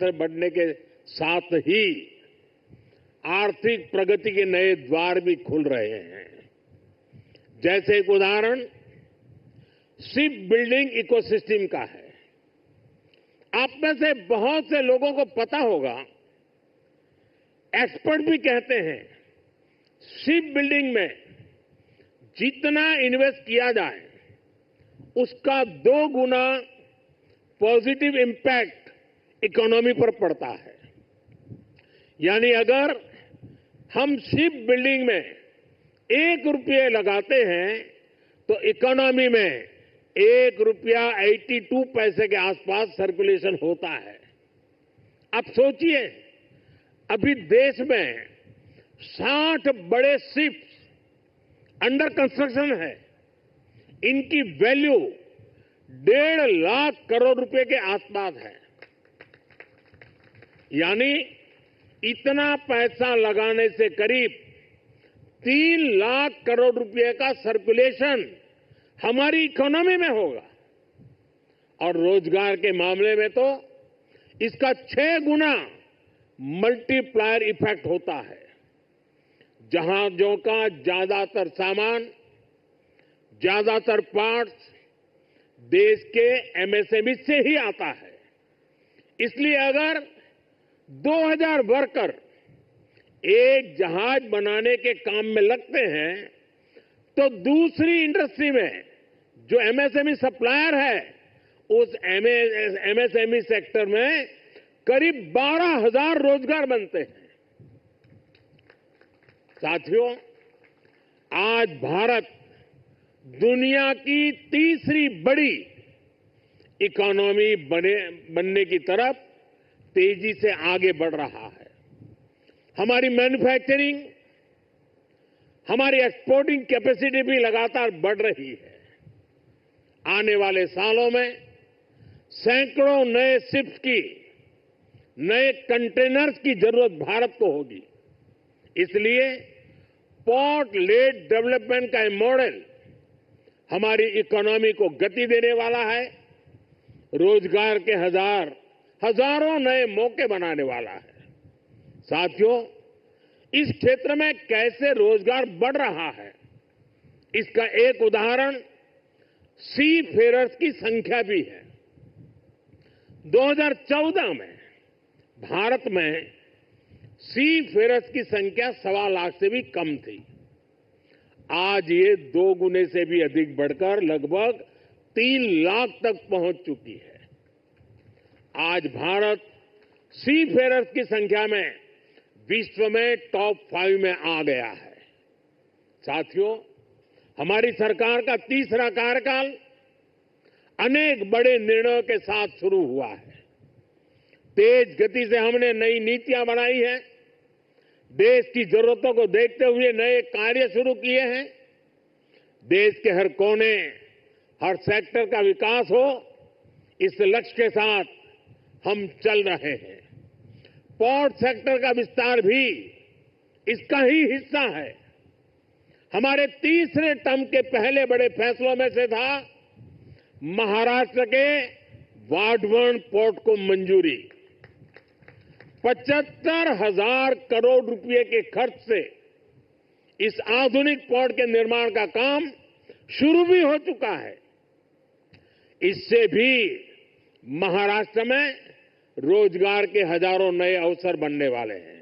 राष्ट्र बनने के साथ ही आर्थिक प्रगति के नए द्वार भी खुल रहे हैं। जैसे एक उदाहरण शिप बिल्डिंग इकोसिस्टम का है। आप में से बहुत से लोगों को पता होगा, एक्सपर्ट भी कहते हैं शिप बिल्डिंग में जितना इन्वेस्ट किया जाए उसका 2 गुना पॉजिटिव इंपैक्ट इकोनॉमी पर पड़ता है। यानी अगर हम शिप बिल्डिंग में 1 रुपये लगाते हैं तो इकोनॉमी में 1 रुपया 82 पैसे के आसपास सर्कुलेशन होता है। अब सोचिए, अभी देश में 60 बड़े शिप्स अंडर कंस्ट्रक्शन है। इनकी वैल्यू 1.5 लाख करोड़ रुपए के आसपास है। यानी इतना पैसा लगाने से करीब 3 लाख करोड़ रुपए का सर्कुलेशन हमारी इकोनॉमी में होगा। और रोजगार के मामले में तो इसका 6 गुना मल्टीप्लायर इफेक्ट होता है। जहाजों का ज्यादातर सामान, ज्यादातर पार्ट्स देश के एमएसएमई से ही आता है। इसलिए अगर 2000 वर्कर एक जहाज बनाने के काम में लगते हैं तो दूसरी इंडस्ट्री में जो एमएसएमई सप्लायर है उस एमएसएमई सेक्टर में करीब 12,000 रोजगार बनते हैं। साथियों, आज भारत दुनिया की तीसरी बड़ी इकोनॉमी बनने की तरफ तेजी से आगे बढ़ रहा है। हमारी मैन्युफैक्चरिंग, हमारी एक्सपोर्टिंग कैपेसिटी भी लगातार बढ़ रही है। आने वाले सालों में सैकड़ों नए शिप्स की, नए कंटेनर्स की जरूरत भारत को होगी। इसलिए पोर्ट लेड डेवलपमेंट का मॉडल हमारी इकोनॉमी को गति देने वाला है, रोजगार के हजारों नए मौके बनाने वाला है। साथियों, इस क्षेत्र में कैसे रोजगार बढ़ रहा है, इसका एक उदाहरण सी फेरर्स की संख्या भी है। 2014 में भारत में सी फेरर्स की संख्या 1.25 लाख से भी कम थी। आज ये 2 गुने से भी अधिक बढ़कर लगभग 3 लाख तक पहुंच चुकी है। आज भारत सी फेरर्स की संख्या में विश्व में टॉप 5 में आ गया है। साथियों, हमारी सरकार का तीसरा कार्यकाल अनेक बड़े निर्णयों के साथ शुरू हुआ है। तेज गति से हमने नई नीतियां बनाई हैं, देश की जरूरतों को देखते हुए नए कार्य शुरू किए हैं। देश के हर कोने, हर सेक्टर का विकास हो, इस लक्ष्य के साथ हम चल रहे हैं। पोर्ट सेक्टर का विस्तार भी इसका ही हिस्सा है। हमारे तीसरे टर्म के पहले बड़े फैसलों में से था महाराष्ट्र के वाढवण पोर्ट को मंजूरी। 75,000 करोड़ रुपए के खर्च से इस आधुनिक पोर्ट के निर्माण का काम शुरू भी हो चुका है। इससे भी महाराष्ट्र में रोजगार के हजारों नए अवसर बनने वाले हैं।